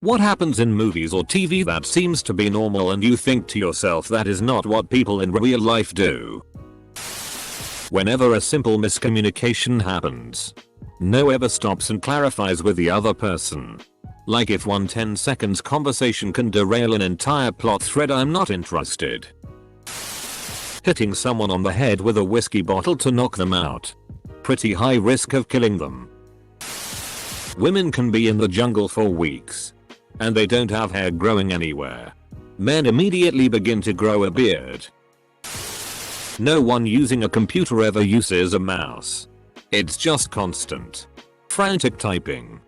What happens in movies or TV that seems to be normal and you think to yourself that is not what people in real life do? Whenever a simple miscommunication happens, no one ever stops and clarifies with the other person. Like if one 10 seconds conversation can derail an entire plot thread, I'm not interested. Hitting someone on the head with a whiskey bottle to knock them out. Pretty high risk of killing them. Women can be in the jungle for weeks, and they don't have hair growing anywhere. Men immediately begin to grow a beard. No one using a computer ever uses a mouse. It's just constant, frantic typing.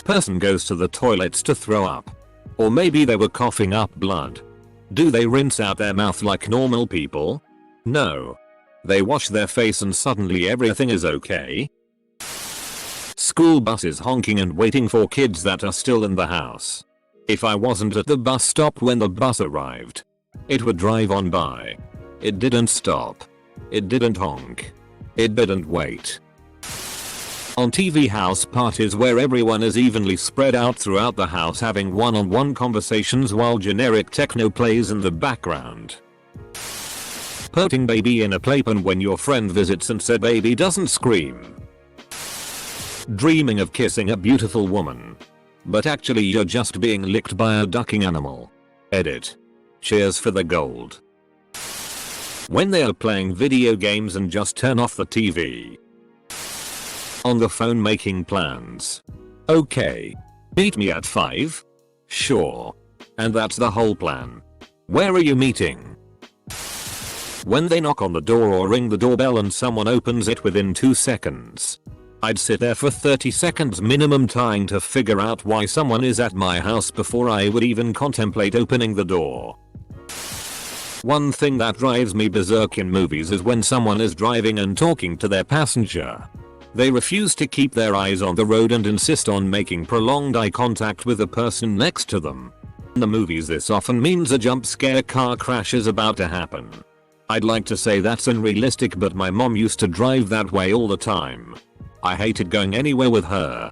Person goes to the toilets to throw up. Or maybe they were coughing up blood. Do they rinse out their mouth like normal people? No. They wash their face and suddenly everything is okay. School buses honking and waiting for kids that are still in the house. If I wasn't at the bus stop when the bus arrived, it would drive on by. It didn't stop. It didn't honk. It didn't wait. On TV house parties where everyone is evenly spread out throughout the house having one-on-one conversations while generic techno plays in the background. Putting baby in a playpen when your friend visits and said baby doesn't scream. Dreaming of kissing a beautiful woman, but actually you're just being licked by a ducking animal. Edit. Cheers for the gold. When they are playing video games and just turn off the TV. On the phone making plans. Okay. Meet me at 5? Sure. And that's the whole plan. Where are you meeting? When they knock on the door or ring the doorbell and someone opens it within 2 seconds. I'd sit there for 30 seconds minimum trying to figure out why someone is at my house before I would even contemplate opening the door. One thing that drives me berserk in movies is when someone is driving and talking to their passenger. They refuse to keep their eyes on the road and insist on making prolonged eye contact with the person next to them. In the movies this often means a jump scare car crash is about to happen. I'd like to say that's unrealistic, but my mom used to drive that way all the time. I hated going anywhere with her.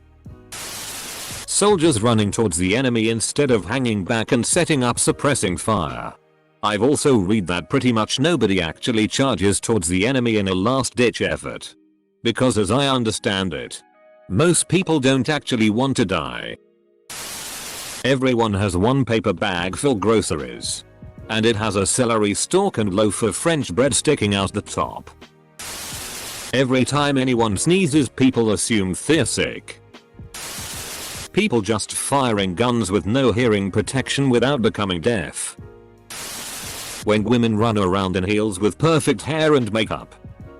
Soldiers running towards the enemy instead of hanging back and setting up suppressing fire. I've also read that pretty much nobody actually charges towards the enemy in a last-ditch effort. Because as I understand it, most people don't actually want to die. Everyone has one paper bag for groceries. And it has a celery stalk and loaf of French bread sticking out the top. Every time anyone sneezes people assume they're sick. People just firing guns with no hearing protection without becoming deaf. When women run around in heels with perfect hair and makeup.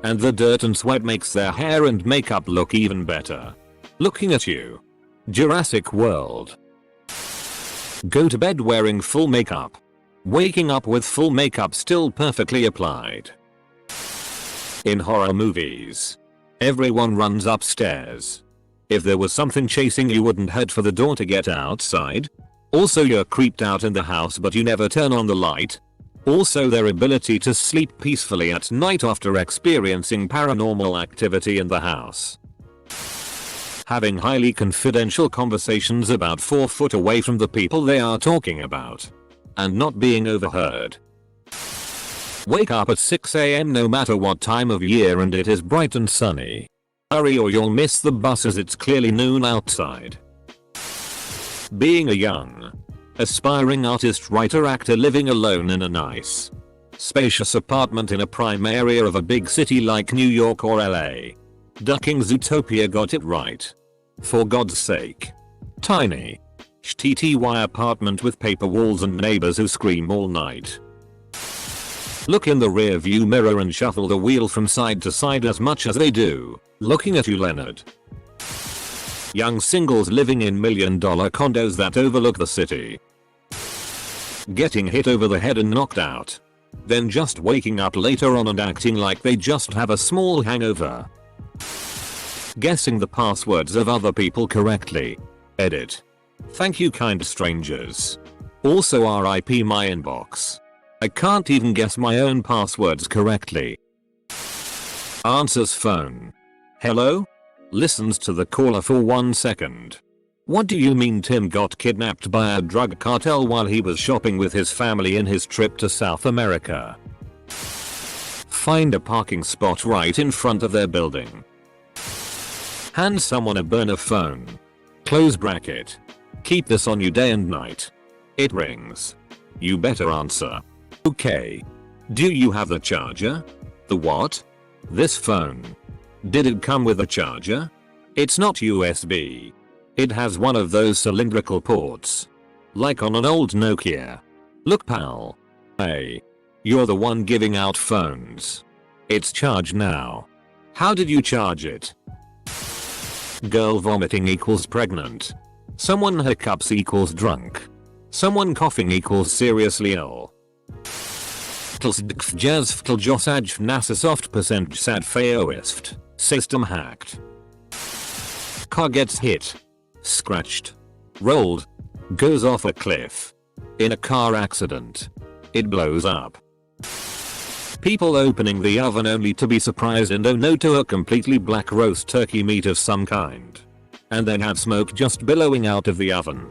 And the dirt and sweat makes their hair and makeup look even better. Looking at you. Jurassic World. Go to bed wearing full makeup. Waking up with full makeup still perfectly applied. In horror movies, everyone runs upstairs. If there was something chasing you, wouldn't head for the door to get outside. Also you're creeped out in the house but you never turn on the light. Also their ability to sleep peacefully at night after experiencing paranormal activity in the house. Having highly confidential conversations about 4 foot away from the people they are talking about. And not being overheard. Wake up at 6 AM no matter what time of year and it is bright and sunny. Hurry or you'll miss the bus as it's clearly noon outside. Being a young, aspiring artist, writer, actor living alone in a nice, spacious apartment in a prime area of a big city like New York or LA. Ducking Zootopia got it right. For God's sake. Tiny. TTY apartment with paper walls and neighbors who scream all night. Look in the rear view mirror and shuffle the wheel from side to side as much as they do. Looking at you, Leonard. Young singles living in $1 million condos that overlook the city. Getting hit over the head and knocked out. Then just waking up later on and acting like they just have a small hangover. Guessing the passwords of other people correctly. Edit. Thank you, kind strangers. Also RIP my inbox. I can't even guess my own passwords correctly. Answers phone. Hello? Listens to the caller for 1 second. What do you mean Tim got kidnapped by a drug cartel while he was shopping with his family in his trip to South America? Find a parking spot right in front of their building. Hand someone a burner phone. Close bracket. Keep this on you day and night. It rings. You better answer. Okay. Do you have the charger? The what? This phone. Did it come with a charger? It's not USB. It has one of those cylindrical ports. Like on an old Nokia. Look pal. Hey. You're the one giving out phones. It's charged now. How did you charge it? Girl vomiting equals pregnant. Someone hiccups equals drunk. Someone coughing equals seriously ill. System hacked. Car gets hit. Scratched. Rolled. Goes off a cliff. In a car accident. It blows up. People opening the oven only to be surprised and oh no to a completely black roast turkey meat of some kind. And then have smoke just billowing out of the oven.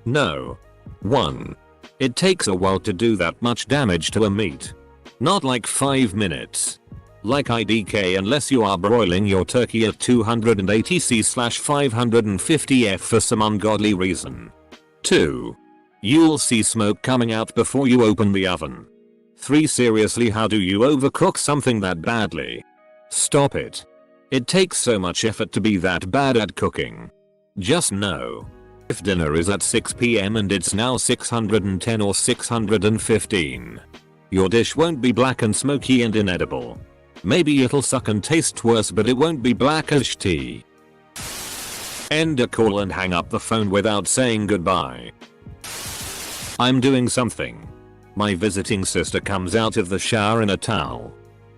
No. 1. It takes a while to do that much damage to a meat. Not like 5 minutes. Like IDK unless you are broiling your turkey at 280°/550°F for some ungodly reason. 2. You'll see smoke coming out before you open the oven. 3. Seriously, how do you overcook something that badly? Stop it. It takes so much effort to be that bad at cooking. Just know. If dinner is at 6 PM and it's now 610 or 615, your dish won't be black and smoky and inedible. Maybe it'll suck and taste worse, but it won't be black as tea. End a call and hang up the phone without saying goodbye. I'm doing something. My visiting sister comes out of the shower in a towel.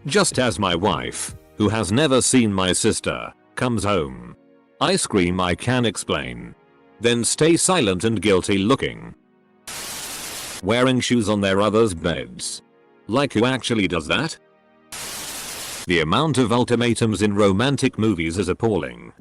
Just as my wife, who has never seen my sister, comes home. I scream I can explain. Then stay silent and guilty looking. Wearing shoes on their others' beds. Like who actually does that? The amount of ultimatums in romantic movies is appalling.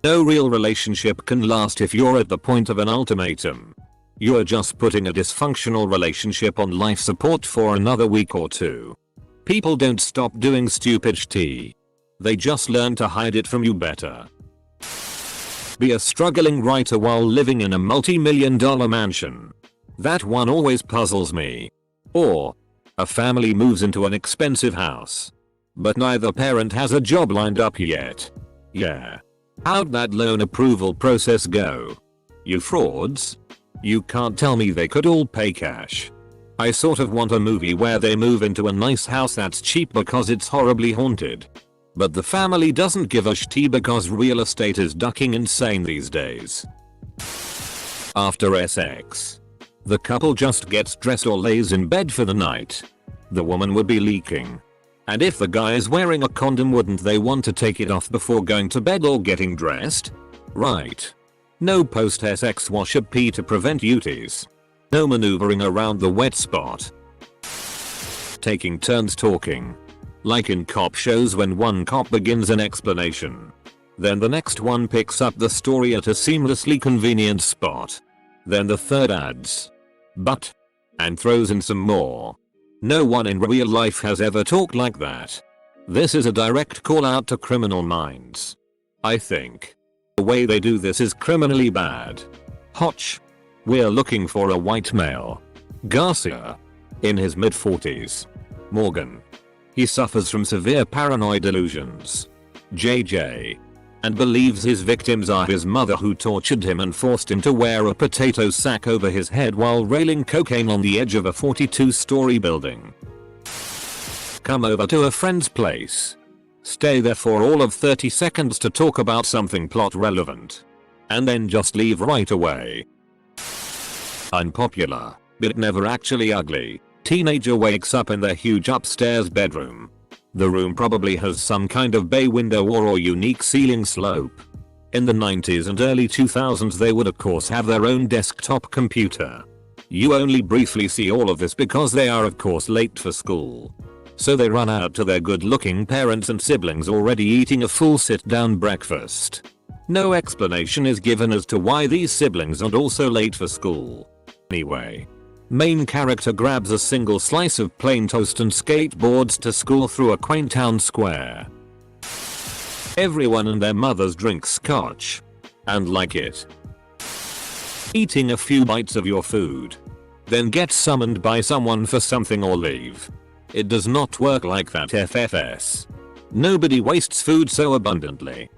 No real relationship can last if you're at the point of an ultimatum. You're just putting a dysfunctional relationship on life support for another week or two. People don't stop doing stupid shit. They just learn to hide it from you better. Be a struggling writer while living in a multi-million-dollar mansion. That one always puzzles me. Or, a family moves into an expensive house. But neither parent has a job lined up yet. Yeah. How'd that loan approval process go? You frauds? You can't tell me they could all pay cash. I sort of want a movie where they move into a nice house that's cheap because it's horribly haunted. But the family doesn't give a shit because real estate is ducking insane these days. After sex. The couple just gets dressed or lays in bed for the night. The woman would be leaking. And if the guy is wearing a condom, wouldn't they want to take it off before going to bed or getting dressed? Right. No post-sex wash-up to prevent UTIs. No maneuvering around the wet spot. Taking turns talking. Like in cop shows when one cop begins an explanation. Then the next one picks up the story at a seamlessly convenient spot. Then the third adds. But. And throws in some more. No one in real life has ever talked like that. This is a direct call out to criminal minds. I think. The way they do this is criminally bad. Hotch. We're looking for a white male. Garcia. In his mid-40s. Morgan. He suffers from severe paranoid delusions. JJ. And believes his victims are his mother who tortured him and forced him to wear a potato sack over his head while railing cocaine on the edge of a 42-story building. Come over to a friend's place. Stay there for all of 30 seconds to talk about something plot relevant. And then just leave right away. Unpopular, but never actually ugly. Teenager wakes up in their huge upstairs bedroom. The room probably has some kind of bay window or unique ceiling slope. In the 90s and early 2000s they would of course have their own desktop computer. You only briefly see all of this because they are of course late for school. So they run out to their good looking parents and siblings already eating a full sit down breakfast. No explanation is given as to why these siblings are also late for school. Anyway, main character grabs a single slice of plain toast and skateboards to school through a quaint town square. Everyone and their mothers drink scotch and like it. Eating a few bites of your food, then get summoned by someone for something or leave. It does not work like that, FFS. Nobody wastes food so abundantly.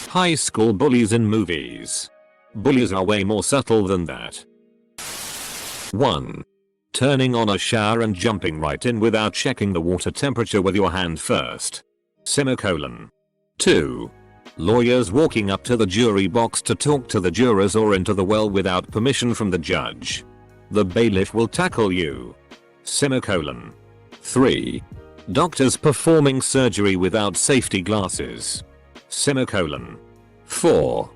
High school bullies in movies. Bullies are way more subtle than that. 1. Turning on a shower and jumping right in without checking the water temperature with your hand first. 2. Lawyers walking up to the jury box to talk to the jurors or into the well without permission from the judge. The bailiff will tackle you. 3. Doctors performing surgery without safety glasses. 4.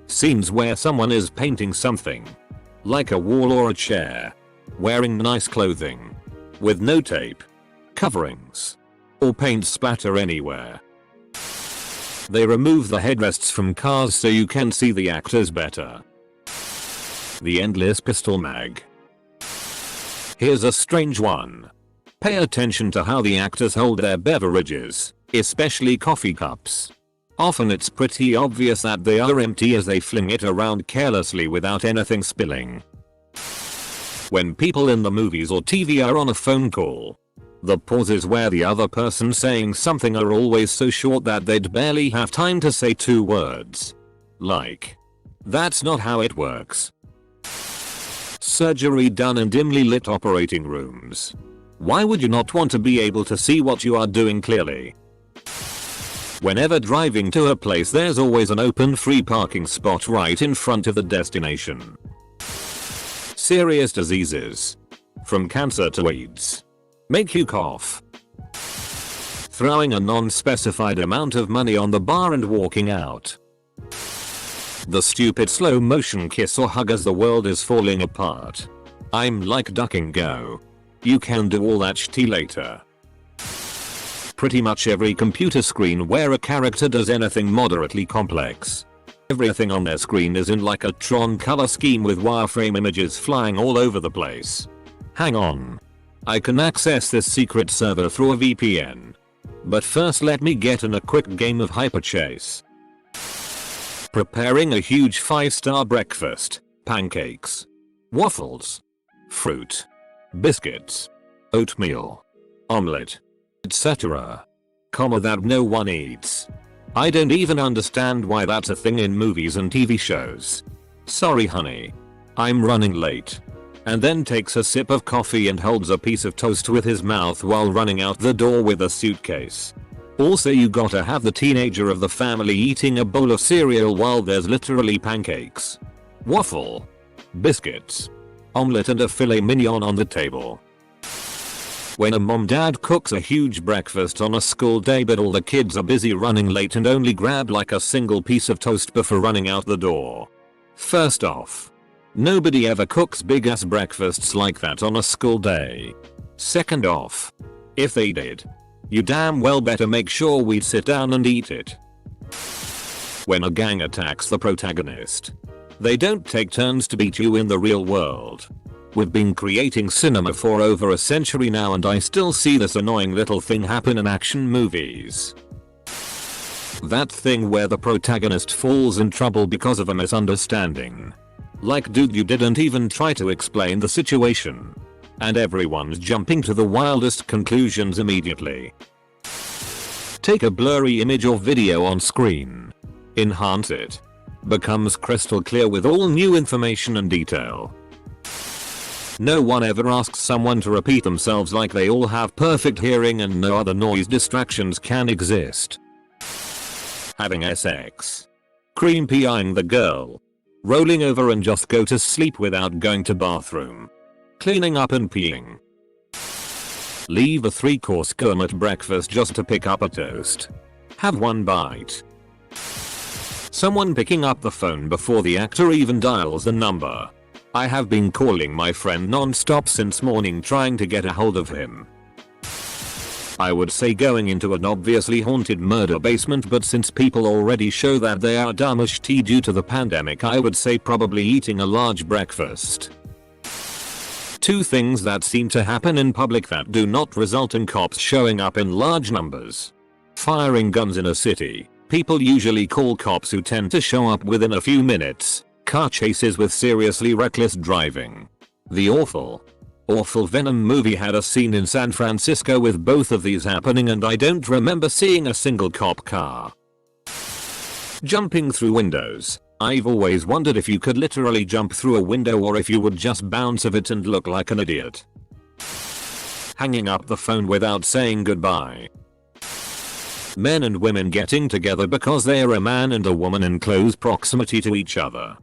Scenes where someone is painting something, like a wall or a chair, wearing nice clothing, with no tape, coverings, or paint splatter anywhere. They remove the headrests from cars so you can see the actors better. The endless pistol mag. Here's a strange one. Pay attention to how the actors hold their beverages, especially coffee cups. Often it's pretty obvious that they are empty as they fling it around carelessly without anything spilling. When people in the movies or TV are on a phone call, the pauses where the other person saying something are always so short that they'd barely have time to say 2 words. Like, that's not how it works. Surgery done in dimly lit operating rooms. Why would you not want to be able to see what you are doing clearly? Whenever driving to a place, there's always an open free parking spot right in front of the destination. Serious diseases, from cancer to AIDS, make you cough. Throwing a non-specified amount of money on the bar and walking out. The stupid slow motion kiss or hug as the world is falling apart. I'm like duck and go. You can do all that shit later. Pretty much every computer screen where a character does anything moderately complex. Everything on their screen is in like a Tron color scheme with wireframe images flying all over the place. Hang on. I can access this secret server through a VPN. But first let me get in a quick game of hyperchase. Preparing a huge 5-star breakfast, pancakes, waffles, fruit, biscuits, oatmeal, omelette, etc. That no one eats. I don't even understand why that's a thing in movies and TV shows. Sorry honey. I'm running late. And then takes a sip of coffee and holds a piece of toast with his mouth while running out the door with a suitcase. Also, you gotta have the teenager of the family eating a bowl of cereal while there's literally pancakes, waffle, biscuits, omelette and a filet mignon on the table. When a mom-dad cooks a huge breakfast on a school day but all the kids are busy running late and only grab like a single piece of toast before running out the door. First off, nobody ever cooks big ass breakfasts like that on a school day. Second off, if they did, you damn well better make sure we sit down and eat it. When a gang attacks the protagonist, they don't take turns to beat you in the real world. We've been creating cinema for over a century now and I still see this annoying little thing happen in action movies. That thing where the protagonist falls in trouble because of a misunderstanding. Like dude, you didn't even try to explain the situation. And everyone's jumping to the wildest conclusions immediately. Take a blurry image or video on screen. Enhance it. Becomes crystal clear with all new information and detail. No one ever asks someone to repeat themselves like they all have perfect hearing and no other noise distractions can exist. Having sex. Cream pieing the girl. Rolling over and just go to sleep without going to bathroom. Cleaning up and peeing. Leave a 3-course gourmet breakfast just to pick up a toast. Have one bite. Someone picking up the phone before the actor even dials the number. I have been calling my friend non-stop since morning trying to get a hold of him. I would say going into an obviously haunted murder basement, but since people already show that they are dumb as tea due to the pandemic, I would say probably eating a large breakfast. 2 things that seem to happen in public that do not result in cops showing up in large numbers. Firing guns in a city. People usually call cops who tend to show up within a few minutes. Car chases with seriously reckless driving. The awful Venom movie had a scene in San Francisco with both of these happening, and I don't remember seeing a single cop car. Jumping through windows. I've always wondered if you could literally jump through a window or if you would just bounce of it and look like an idiot. Hanging up the phone without saying goodbye. Men and women getting together because they are a man and a woman in close proximity to each other.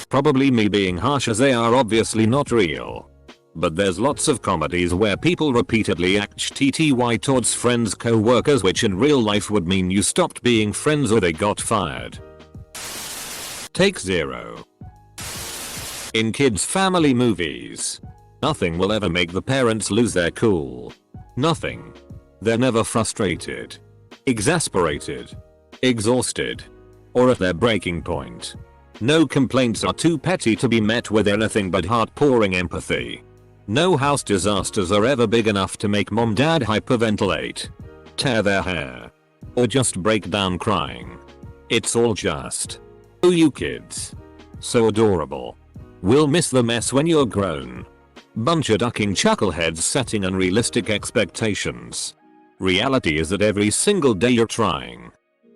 Probably me being harsh, as they are obviously not real. But there's lots of comedies where people repeatedly act TTY towards friends, co-workers, which in real life would mean you stopped being friends or they got fired. Take 0. In kids' family movies, nothing will ever make the parents lose their cool. Nothing. They're never frustrated, exasperated, exhausted, or at their breaking point. No complaints are too petty to be met with anything but heart-pouring empathy. No house disasters are ever big enough to make mom/dad hyperventilate, tear their hair, or just break down crying. It's all just, oh you kids. So adorable. We'll miss the mess when you're grown. Bunch of ducking chuckleheads setting unrealistic expectations. Reality is that every single day you're trying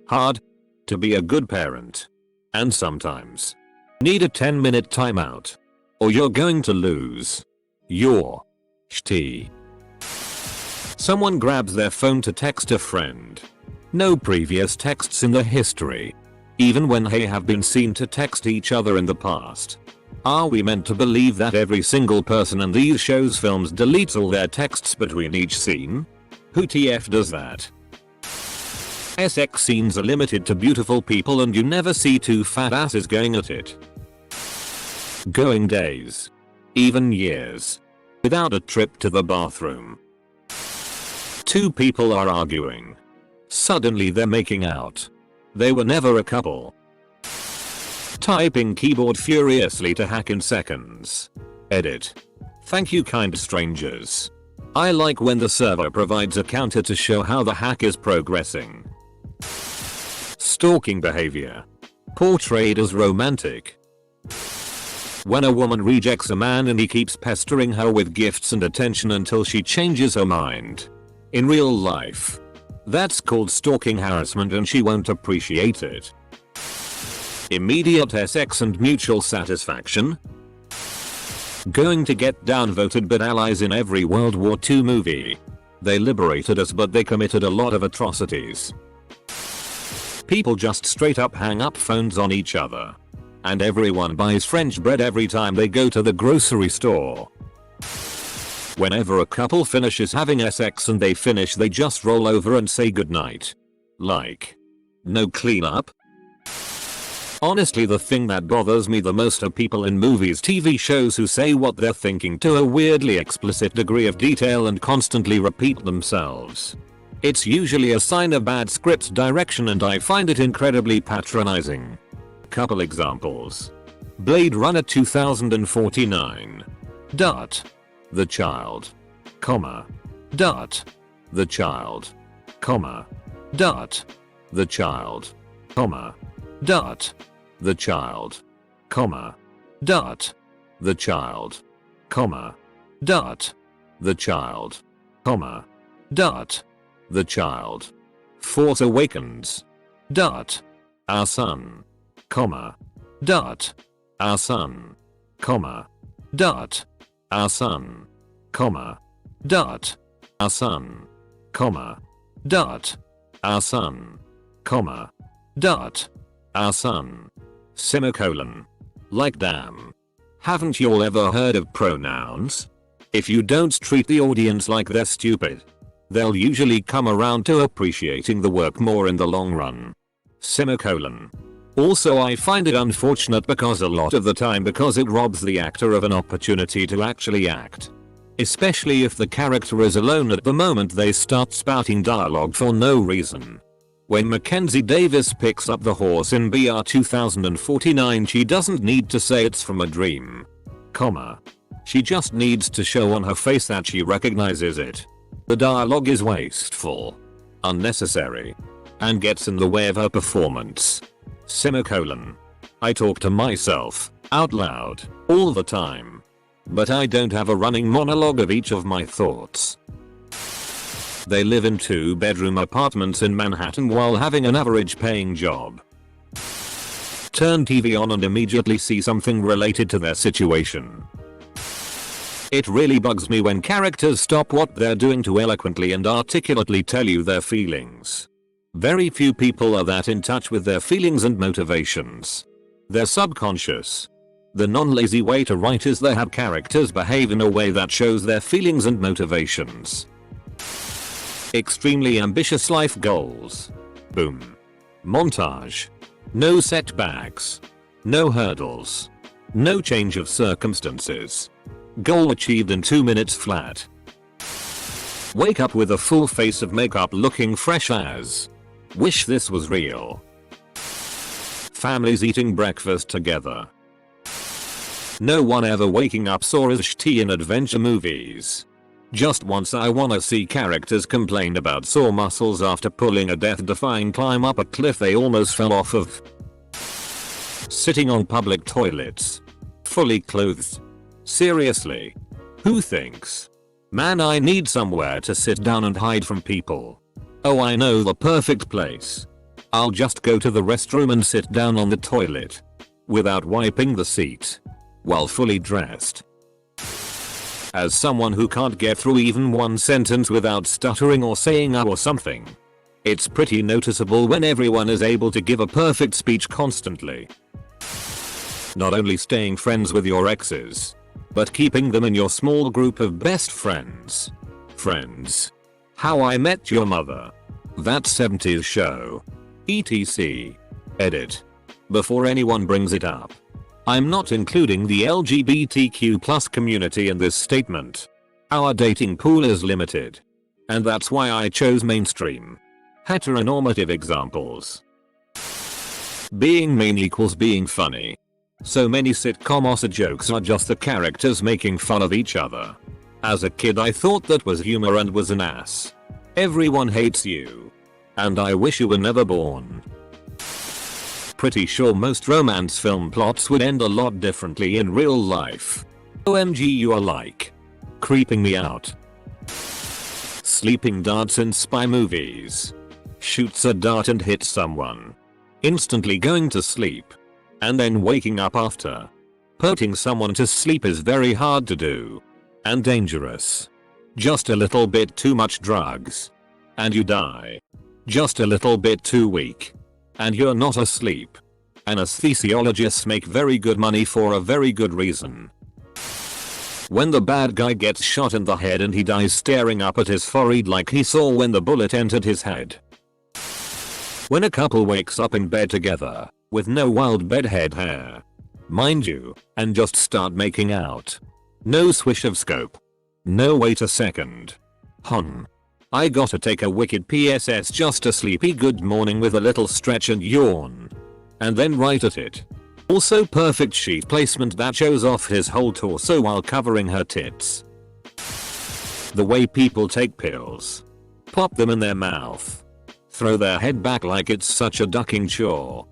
hard to be a good parent. And sometimes need a 10-minute timeout, or you're going to lose your shit. Someone grabs their phone to text a friend. No previous texts in the history, even when they have been seen to text each other in the past. Are we meant to believe that every single person in these shows, films deletes all their texts between each scene? Who TF does that? Sex scenes are limited to beautiful people and you never see 2 fat asses going at it. Going days, even years, without a trip to the bathroom. 2 people are arguing. Suddenly they're making out. They were never a couple. Typing keyboard furiously to hack in seconds. Edit. Thank you, kind strangers. I like when the server provides a counter to show how the hack is progressing. Stalking behavior. Portrayed as romantic. When a woman rejects a man and he keeps pestering her with gifts and attention until she changes her mind. In real life, that's called stalking harassment and she won't appreciate it. Immediate sex and mutual satisfaction. Going to get downvoted but allies in every World War II movie. They liberated us but they committed a lot of atrocities. People just straight up hang up phones on each other. And everyone buys French bread every time they go to the grocery store. Whenever a couple finishes having sex and they finish, they just roll over and say goodnight. Like, no cleanup? Honestly, the thing that bothers me the most are people in movies, TV shows who say what they're thinking to a weirdly explicit degree of detail and constantly repeat themselves. It's usually a sign of bad script direction and I find it incredibly patronizing. Couple examples. Blade Runner 2049. The child. The child. The child. The child. The child. The child. The child. Force Awakens. Our son. Our son. Our son. Our son. Our son. Our son. Semicolon. Like damn. Haven't y'all ever heard of pronouns? If you don't treat the audience like they're stupid, they'll usually come around to appreciating the work more in the long run. Semicolon. Also, I find it unfortunate because a lot of the time because it robs the actor of an opportunity to actually act. Especially if the character is alone at the moment they start spouting dialogue for no reason. When Mackenzie Davis picks up the horse in BR 2049 she doesn't need to say it's from a dream. She just needs to show on her face that she recognizes it. The dialogue is wasteful, unnecessary, and gets in the way of her performance. I talk to myself, out loud, all the time. But I don't have a running monologue of each of my thoughts. They live in 2-bedroom apartments in Manhattan while having an average paying job. Turn TV on and immediately see something related to their situation. It really bugs me when characters stop what they're doing to eloquently and articulately tell you their feelings. Very few people are that in touch with their feelings and motivations. They're subconscious. The non-lazy way to write is they have characters behave in a way that shows their feelings and motivations. Extremely ambitious life goals. Boom. Montage. No setbacks. No hurdles. No change of circumstances. Goal achieved in 2 minutes flat. Wake up with a full face of makeup looking fresh as. Wish this was real. Families eating breakfast together. No one ever waking up sore as tea in adventure movies. Just once I wanna see characters complain about sore muscles after pulling a death-defying climb up a cliff they almost fell off of. Sitting on public toilets. Fully clothed. Seriously. Who thinks? Man, I need somewhere to sit down and hide from people. Oh, I know the perfect place. I'll just go to the restroom and sit down on the toilet. Without wiping the seat. While fully dressed. As someone who can't get through even one sentence without stuttering or saying or something. It's pretty noticeable when everyone is able to give a perfect speech constantly. Not only staying friends with your exes, but keeping them in your small group of best friends. How I Met Your Mother. That 70s show. etc. Edit. Before anyone brings it up. I'm not including the LGBTQ+ community in this statement. Our dating pool is limited. And that's why I chose mainstream. Heteronormative examples. Being mean equals being funny. So many sitcom Oscar jokes are just the characters making fun of each other. As a kid I thought that was humor and was an ass. Everyone hates you. And I wish you were never born. Pretty sure most romance film plots would end a lot differently in real life. OMG, you are like creeping me out. Sleeping darts in spy movies. Shoots a dart and hits someone. Instantly going to sleep. And then waking up after. Putting someone to sleep is very hard to do. And dangerous. Just a little bit too much drugs. And you die. Just a little bit too weak. And you're not asleep. Anesthesiologists make very good money for a very good reason. When the bad guy gets shot in the head and he dies staring up at his forehead like he saw when the bullet entered his head. When a couple wakes up in bed together, with no wild bedhead hair. Mind you, and just start making out. No swish of scope. No wait a second. I gotta take a wicked PSS just a sleepy good morning with a little stretch and yawn. And then right at it. Also perfect sheet placement that shows off his whole torso while covering her tits. The way people take pills. Pop them in their mouth. Throw their head back like it's such a ducking chore.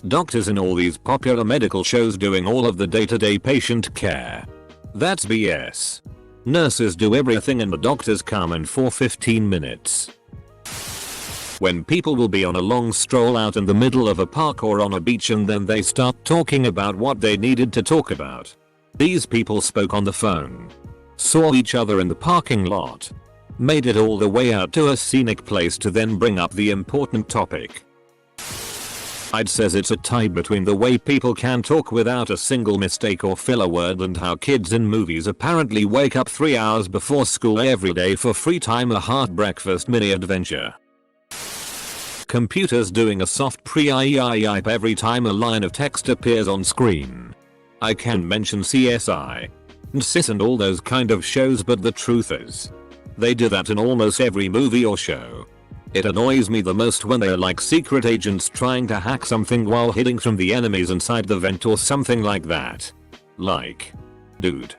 Doctors in all these popular medical shows doing all of the day-to-day patient care. That's BS. Nurses do everything and the doctors come in for 15 minutes. When people will be on a long stroll out in the middle of a park or on a beach and then they start talking about what they needed to talk about. These people spoke on the phone. Saw each other in the parking lot. Made it all the way out to a scenic place to then bring up the important topic. I'd says it's a tie between the way people can talk without a single mistake or filler word and how kids in movies apparently wake up 3 hours before school every day for free time, a hard breakfast mini adventure. Computers doing a soft pre-IEIP every time a line of text appears on screen. I can mention CSI. and cis and all those kind of shows, but the truth is, they do that in almost every movie or show. It annoys me the most when they're like secret agents trying to hack something while hiding from the enemies inside the vent or something like that. Like, dude,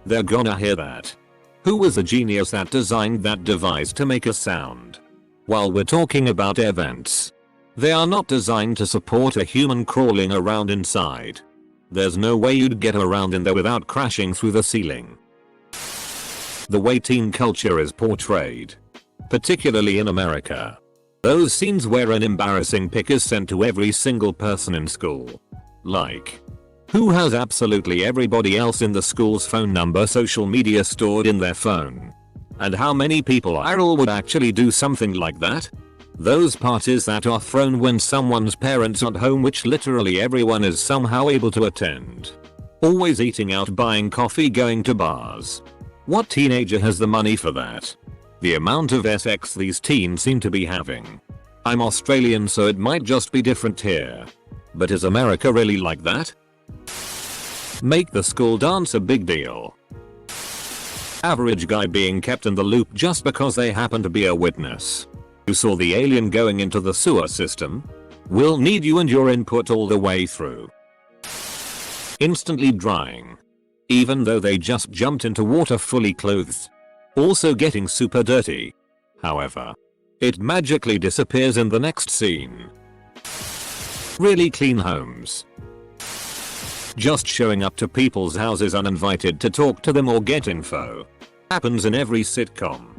they're gonna hear that. Who was the genius that designed that device to make a sound? While we're talking about air vents, they are not designed to support a human crawling around inside. There's no way you'd get around in there without crashing through the ceiling. The way teen culture is portrayed, particularly in America. Those scenes where an embarrassing pic is sent to every single person in school. Like, who has absolutely everybody else in the school's phone number, social media stored in their phone? And how many people IRL would actually do something like that? Those parties that are thrown when someone's parents aren't home, which literally everyone is somehow able to attend. Always eating out, buying coffee, going to bars. What teenager has the money for that? The amount of sex these teens seem to be having. I'm Australian, so it might just be different here. But is America really like that? Make the school dance a big deal. Average guy being kept in the loop just because they happen to be a witness who saw the alien going into the sewer system. We'll need you and your input all the way through. Instantly drying, even though they just jumped into water fully clothed. Also getting super dirty. However, it magically disappears in the next scene. Really clean homes. Just showing up to people's houses uninvited to talk to them or get info. Happens in every sitcom.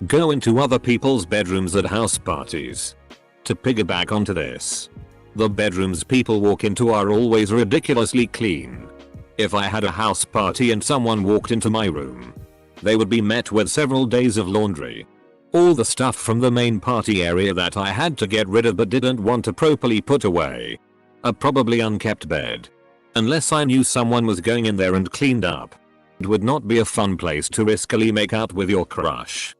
Go into other people's bedrooms at house parties. To piggyback onto this, the bedrooms people walk into are always ridiculously clean. If I had a house party and someone walked into my room, they would be met with several days of laundry. All the stuff from the main party area that I had to get rid of but didn't want to properly put away. A probably unkept bed. Unless I knew someone was going in there and cleaned up. It would not be a fun place to riskily make out with your crush.